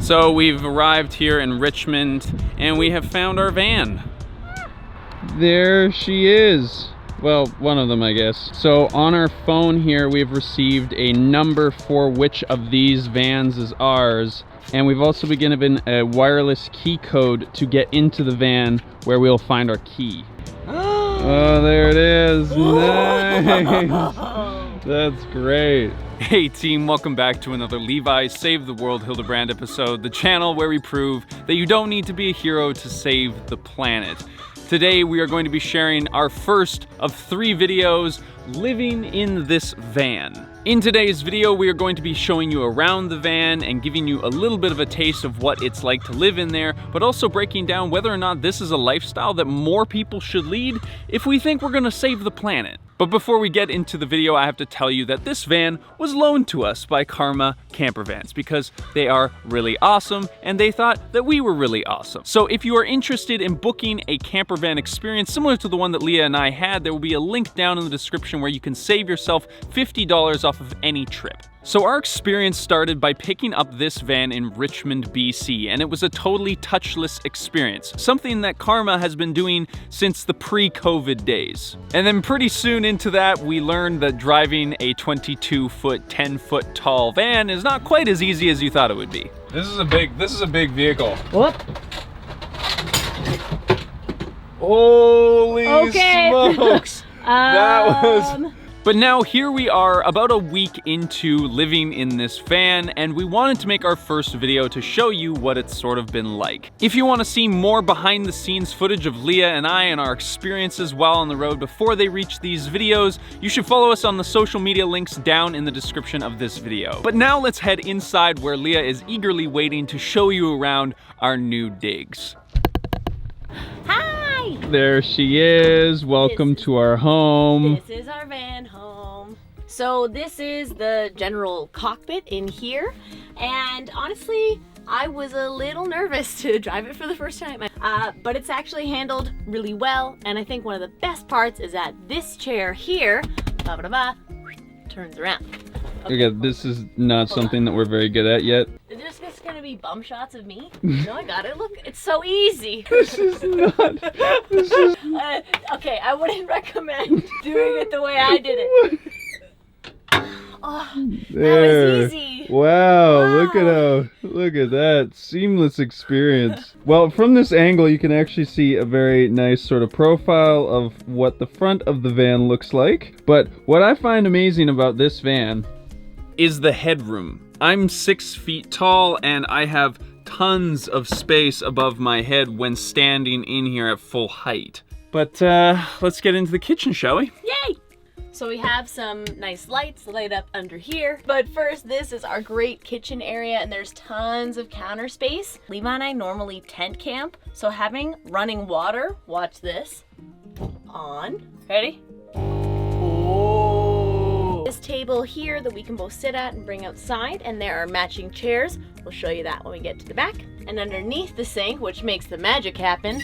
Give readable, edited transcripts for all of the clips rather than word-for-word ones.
So we've arrived here in Richmond and we have found our van. There she is. Well, one of them, I guess. So on our phone here, we've received a number for which of these vans is ours. And we've also been given a wireless key code to get into the van where we'll find our key. Oh, there it is. Nice. That's great. Hey team, welcome back to another Levi Save the World Hildebrand episode, the channel where we prove that you don't need to be a hero to save the planet. Today we are going to be sharing our first of 3 videos living in this van. In today's video, we are going to be showing you around the van and giving you a little bit of a taste of what it's like to live in there, but also breaking down whether or not this is a lifestyle that more people should lead if we think we're gonna save the planet. But before we get into the video, I have to tell you that this van was loaned to us by Karma Camper Vans because they are really awesome and they thought that we were really awesome. So if you are interested in booking a camper van experience similar to the one that Leah and I had, there will be a link down in the description where you can save yourself $50 off of any trip. So our experience started by picking up this van in Richmond, BC, and it was a totally touchless experience, something that Karma has been doing since the pre-COVID days. And then pretty soon into that, we learned that driving a 22-foot, 10-foot tall van is not quite as easy as you thought it would be. This is a big vehicle. Whoop. Holy smokes! That was... But now here we are about a week into living in this van, and we wanted to make our first video to show you what it's sort of been like. If you want to see more behind the scenes footage of Leah and I and our experiences while on the road before they reach these videos, you should follow us on the social media links down in the description of this video. But now let's head inside where Leah is eagerly waiting to show you around our new digs. Hi! There she is. Welcome to our home. This is our van home. So this is the general cockpit in here. And honestly, I was a little nervous to drive it for the first time. But it's actually handled really well. And I think one of the best parts is that this chair here, turns around. Okay, this is not something that we're very good at yet. There's just gonna be bum shots of me. No, I got it. Look, it's so easy. This is not. This is. Okay, I wouldn't recommend doing it the way I did it. Oh, there. That was easy. Wow, look at that seamless experience. Well, from this angle, you can actually see a very nice sort of profile of what the front of the van looks like. But what I find amazing about this van is the headroom. I'm 6 feet tall and I have tons of space above my head when standing in here at full height. But let's get into the kitchen, shall we? Yay! So we have some nice lights laid up under here. But first, this is our great kitchen area and there's tons of counter space. Levi and I normally tent camp, so having running water, watch this, on, ready? This table here that we can both sit at and bring outside, and there are matching chairs. We'll show you that when we get to the back. And underneath the sink, which makes the magic happen,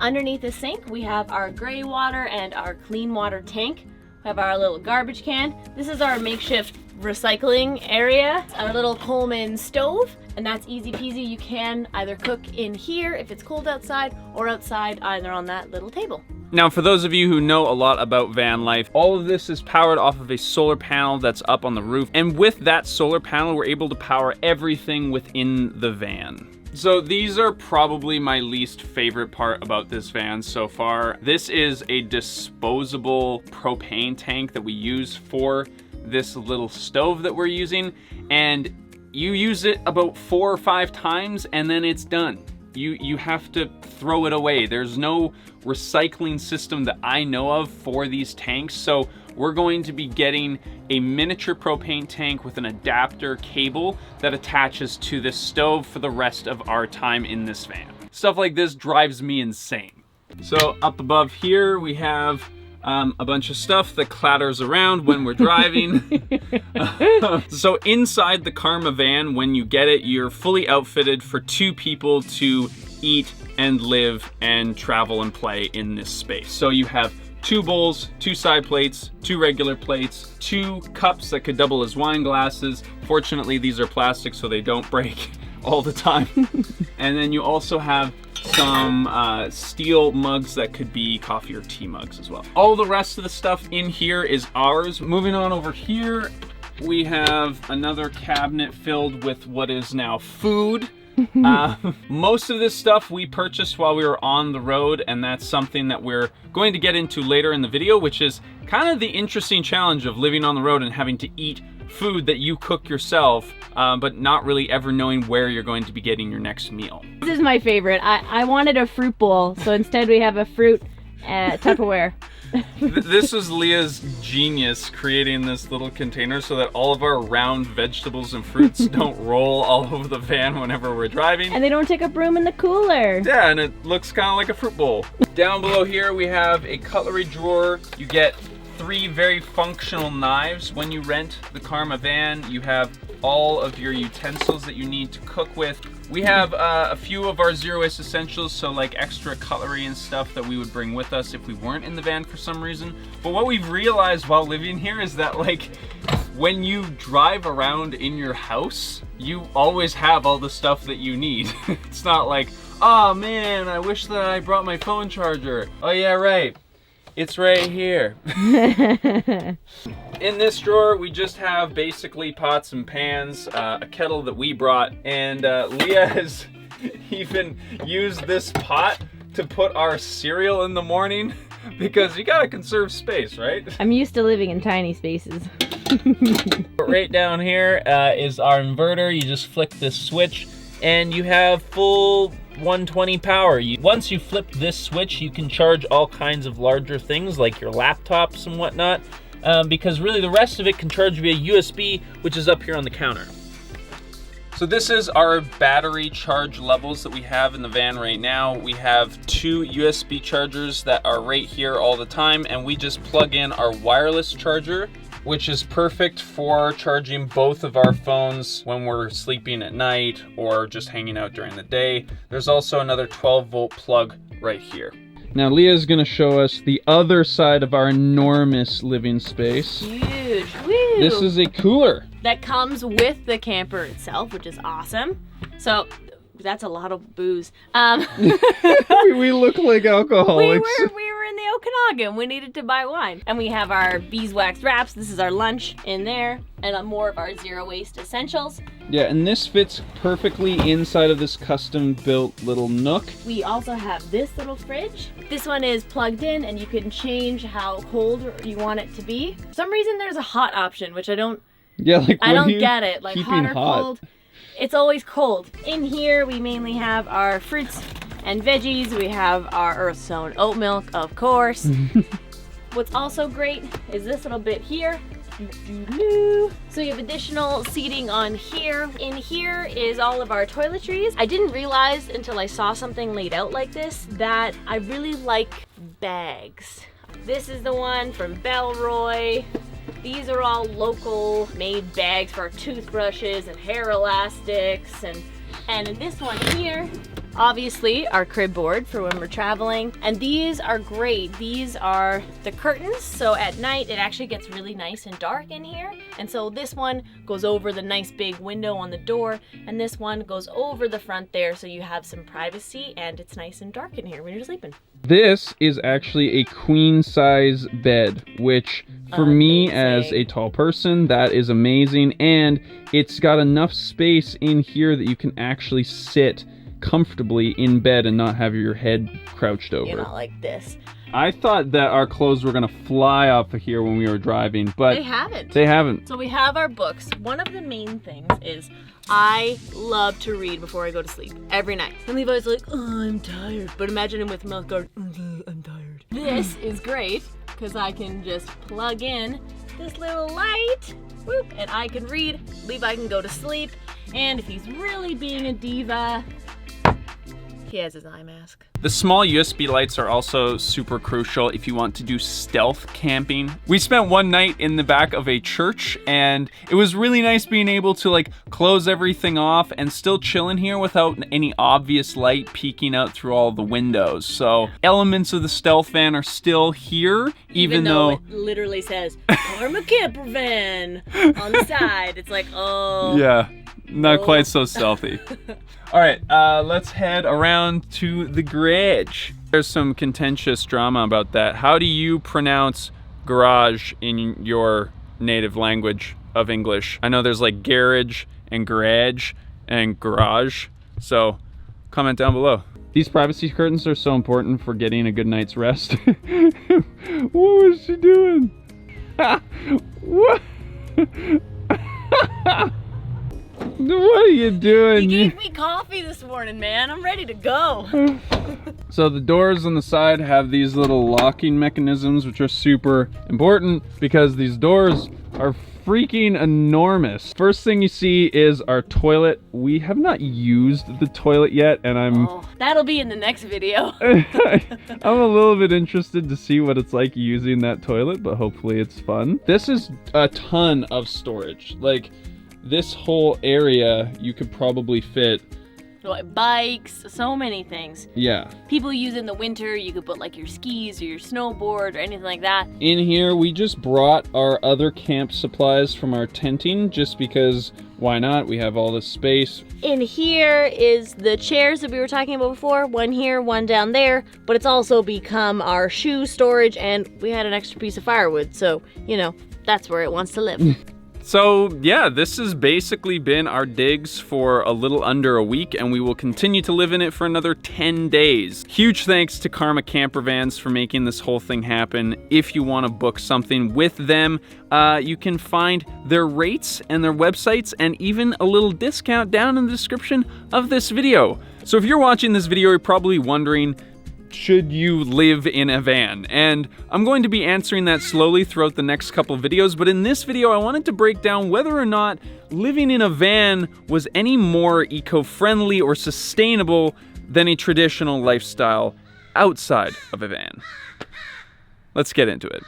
underneath the sink we have our gray water and our clean water tank. We have our little garbage can. This is our makeshift recycling area, our little Coleman stove, and that's easy peasy. You can either cook in here if it's cold outside, or outside either on that little table. Now, for those of you who know a lot about van life, all of this is powered off of a solar panel that's up on the roof. And with that solar panel, we're able to power everything within the van. So these are probably my least favorite part about this van so far. This is a disposable propane tank that we use for this little stove that we're using. And you use it about 4 or 5 times and then it's done. You have to throw it away. There's no recycling system that I know of for these tanks. So we're going to be getting a miniature propane tank with an adapter cable that attaches to this stove for the rest of our time in this van. Stuff like this drives me insane. So up above here, we have a bunch of stuff that clatters around when we're driving. So inside the Karma van, when you get it, you're fully outfitted for 2 people to eat and live and travel and play in this space. So you have 2 bowls, 2 side plates, 2 regular plates, 2 cups that could double as wine glasses. Fortunately, these are plastic so they don't break. all the time. And then you also have some steel mugs that could be coffee or tea mugs as well. All the rest of the stuff in here is ours. Moving on over here, we have another cabinet filled with what is now food. Most of this stuff we purchased while we were on the road, and that's something that we're going to get into later in the video, which is kind of the interesting challenge of living on the road and having to eat food that you cook yourself, but not really ever knowing where you're going to be getting your next meal. This is my favorite. I wanted a fruit bowl, so instead we have a fruit Tupperware. This is Leah's genius, creating this little container so that all of our round vegetables and fruits don't roll all over the van whenever we're driving. And they don't take up room in the cooler. Yeah, and it looks kind of like a fruit bowl. Down below here we have a cutlery drawer. You get 3 very functional knives. When you rent the Karma van, you have all of your utensils that you need to cook with. We have a few of our zero waste essentials, so like extra cutlery and stuff that we would bring with us if we weren't in the van for some reason. But what we've realized while living here is that like when you drive around in your house, you always have all the stuff that you need. It's not like, oh man, I wish that I brought my phone charger. Oh yeah, right. It's right here. In this drawer, we just have basically pots and pans, a kettle that we brought, and Leah has even used this pot to put our cereal in the morning because you gotta conserve space, right? I'm used to living in tiny spaces. Right down here is our inverter. You just flick this switch and you have full 120 power. Once you flip this switch, you can charge all kinds of larger things like your laptops and whatnot, because really the rest of it can charge via USB, which is up here on the counter. So this is our battery charge levels that we have in the van right now. We have 2 USB chargers that are right here all the time, and we just plug in our wireless charger, which is perfect for charging both of our phones when we're sleeping at night or just hanging out during the day. There's also another 12-volt plug right here. Now Leah's gonna show us the other side of our enormous living space. Huge. Woo. This is a cooler. That comes with the camper itself, which is awesome. So that's a lot of booze. We look like alcoholics. We were in the Okanagan. We needed to buy wine. And we have our beeswax wraps. This is our lunch in there. And more of our zero waste essentials. Yeah, and this fits perfectly inside of this custom built little nook. We also have this little fridge. This one is plugged in and you can change how cold you want it to be. For some reason there's a hot option, which I don't get it. Like hot or cold. It's always cold. In here, we mainly have our fruits and veggies. We have our earth-sown oat milk, of course. What's also great is this little bit here. So you have additional seating on here. In here is all of our toiletries. I didn't realize until I saw something laid out like this that I really like bags. This is the one from Belroy. These are all local made bags for our toothbrushes and hair elastics, and in this one here, obviously our crib board for when we're traveling. And these are great. These are the curtains, so at night it actually gets really nice and dark in here. And so this one goes over the nice big window on the door, and this one goes over the front there, so you have some privacy and it's nice and dark in here when you're sleeping. This is actually a queen size bed, which for me as a tall person, that is amazing. And it's got enough space in here that you can actually sit comfortably in bed and not have your head crouched over. Not like this. I thought that our clothes were gonna fly off of here when we were driving, but they haven't. They haven't. So we have our books. One of the main things is I love to read before I go to sleep every night. And Levi's like, oh, I'm tired. But imagine him with mouth guard, I'm tired. This is great because I can just plug in this little light, whoop, and I can read. Levi can go to sleep. And if he's really being a diva, he has his eye mask. The small USB lights are also super crucial if you want to do stealth camping. We spent one night in the back of a church, and it was really nice being able to like close everything off and still chill in here without any obvious light peeking out through all the windows. So elements of the stealth van are still here, even though it literally says Karma Camper Van on the side. It's like, oh. Yeah. Not quite so stealthy. All right, let's head around to the garage. There's some contentious drama about that. How do you pronounce garage in your native language of English? I know there's like garage and garage and garage, so comment down below. These privacy curtains are so important for getting a good night's rest. What was she doing? What? What are you doing? You gave me coffee this morning, man. I'm ready to go. So the doors on the side have these little locking mechanisms, which are super important because these doors are freaking enormous. First thing you see is our toilet. We have not used the toilet yet, and that'll be in the next video. I'm a little bit interested to see what it's like using that toilet, but hopefully it's fun. This is a ton of storage. Like, this whole area, you could probably fit like bikes, so many things. Yeah. People use it in the winter. You could put like your skis or your snowboard or anything like that. In here, we just brought our other camp supplies from our tenting just because why not? We have all this space. In here is the chairs that we were talking about before. One here, one down there. But it's also become our shoe storage, and we had an extra piece of firewood. So, you know, that's where it wants to live. So yeah, this has basically been our digs for a little under a week, and we will continue to live in it for another 10 days. Huge thanks to Karma Camper Vans for making this whole thing happen. If you want to book something with them, you can find their rates and their websites and even a little discount down in the description of this video. So if you're watching this video, you're probably wondering, should you live in a van? And I'm going to be answering that slowly throughout the next couple of videos, but in this video I wanted to break down whether or not living in a van was any more eco-friendly or sustainable than a traditional lifestyle outside of a van. Let's get into it.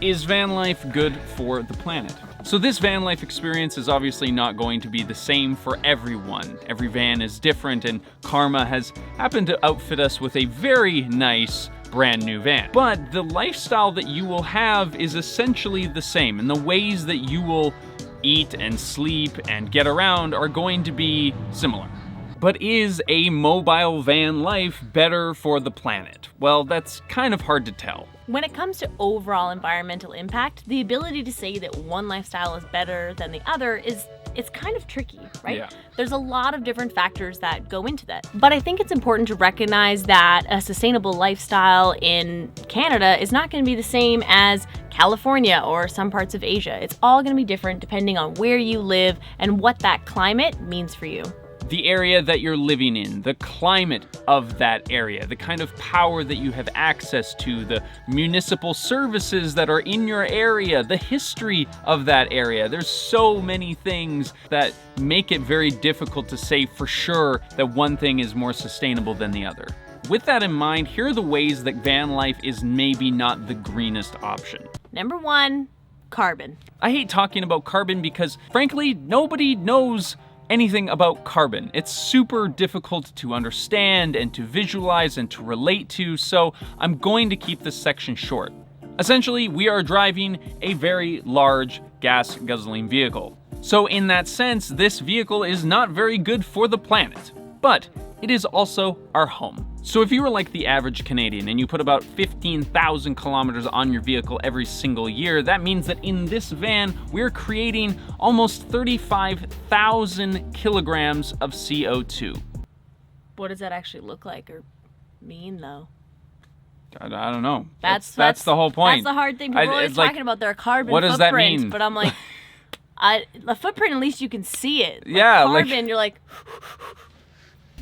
Is van life good for the planet? So this van life experience is obviously not going to be the same for everyone. Every van is different, and Karma has happened to outfit us with a very nice brand new van. But the lifestyle that you will have is essentially the same, and the ways that you will eat and sleep and get around are going to be similar. But is a mobile van life better for the planet? Well, that's kind of hard to tell. When it comes to overall environmental impact, the ability to say that one lifestyle is better than the other it's kind of tricky, right? Yeah. There's a lot of different factors that go into that. But I think it's important to recognize that a sustainable lifestyle in Canada is not going to be the same as California or some parts of Asia. It's all going to be different depending on where you live and what that climate means for you. The area that you're living in, the climate of that area, the kind of power that you have access to, the municipal services that are in your area, the history of that area. There's so many things that make it very difficult to say for sure that one thing is more sustainable than the other. With that in mind, here are the ways that van life is maybe not the greenest option. Number 1, carbon. I hate talking about carbon because, frankly, nobody knows anything about carbon. It's super difficult to understand and to visualize and to relate to, so I'm going to keep this section short. Essentially, we are driving a very large gas guzzling vehicle. So in that sense, this vehicle is not very good for the planet, but it is also our home. So if you were like the average Canadian and you put about 15,000 kilometers on your vehicle every single year, that means that in this van, we're creating almost 35,000 kilograms of CO2. What does that actually look like or mean, though? I don't know. That's the whole point. That's the hard thing. People are always talking about their carbon what does that footprint, mean? But I'm like, the footprint, at least you can see it. Like yeah. Carbon, you're like...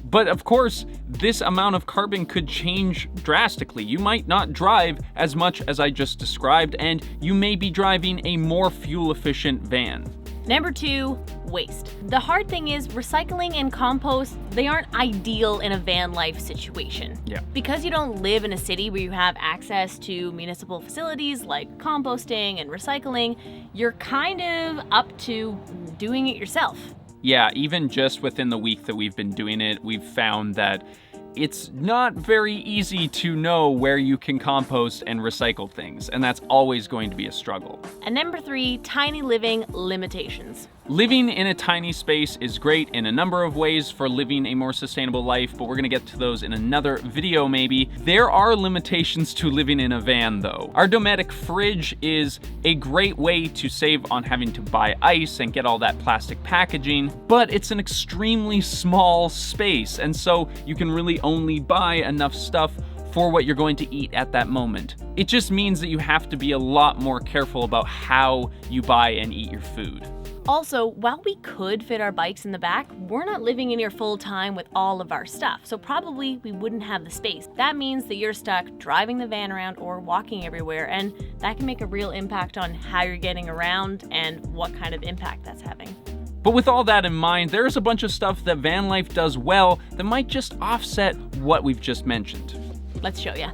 But of course, this amount of carbon could change drastically. You might not drive as much as I just described, and you may be driving a more fuel-efficient van. Number 2, waste. The hard thing is recycling and compost, they aren't ideal in a van life situation. Yeah. Because you don't live in a city where you have access to municipal facilities like composting and recycling, you're kind of up to doing it yourself. Yeah, even just within the week that we've been doing it, we've found that it's not very easy to know where you can compost and recycle things, and that's always going to be a struggle. And number 3, tiny living limitations. Living in a tiny space is great in a number of ways for living a more sustainable life, but we're gonna get to those in another video maybe. There are limitations to living in a van though. Our Dometic fridge is a great way to save on having to buy ice and get all that plastic packaging, but it's an extremely small space, and so you can really only buy enough stuff for what you're going to eat at that moment. It just means that you have to be a lot more careful about how you buy and eat your food. Also, while we could fit our bikes in the back, we're not living in here full time with all of our stuff, so probably we wouldn't have the space. That means that you're stuck driving the van around or walking everywhere, and that can make a real impact on how you're getting around and what kind of impact that's having. But with all that in mind, there's a bunch of stuff that van life does well that might just offset what we've just mentioned. Let's show ya.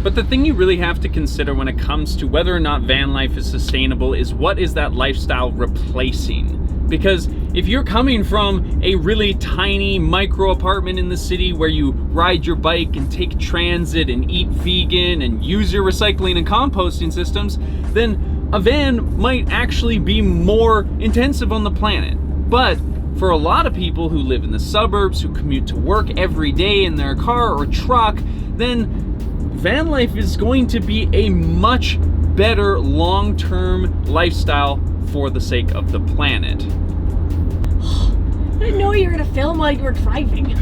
But the thing you really have to consider when it comes to whether or not van life is sustainable is what is that lifestyle replacing? Because if you're coming from a really tiny micro apartment in the city where you ride your bike and take transit and eat vegan and use your recycling and composting systems, then a van might actually be more intensive on the planet. But for a lot of people who live in the suburbs, who commute to work every day in their car or truck, then van life is going to be a much better long-term lifestyle for the sake of the planet. I didn't know you were gonna film while you were driving.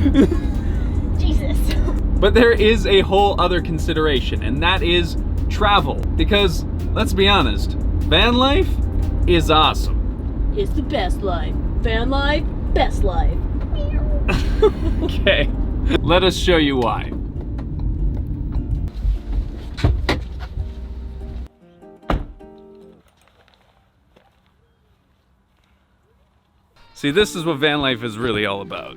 Jesus. But there is a whole other consideration, and that is travel. Because, let's be honest, van life is awesome. It's the best life. Van life, best life. Okay, let us show you why. See, this is what van life is really all about.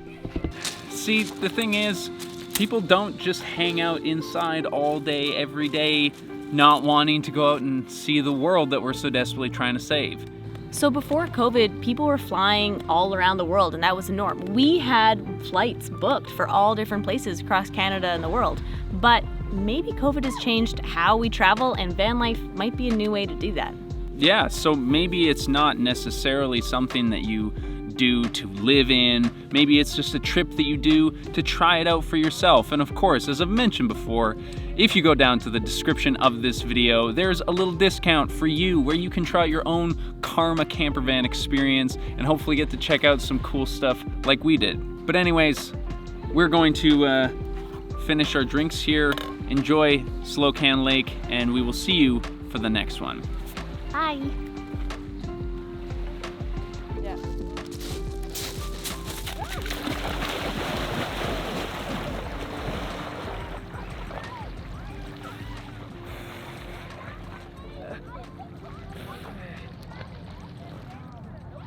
See, the thing is, people don't just hang out inside all day, every day, not wanting to go out and see the world that we're so desperately trying to save. So before COVID, people were flying all around the world, and that was the norm. We had flights booked for all different places across Canada and the world. But maybe COVID has changed how we travel, and van life might be a new way to do that. Yeah, so maybe it's not necessarily something that you do to live in. Maybe it's just a trip that you do to try it out for yourself. And of course, as I've mentioned before, if you go down to the description of this video, there's a little discount for you where you can try your own Karma camper van experience and hopefully get to check out some cool stuff like we did. But anyways, we're going to finish our drinks here, enjoy Slocan Lake, and we will see you for the next one. Bye.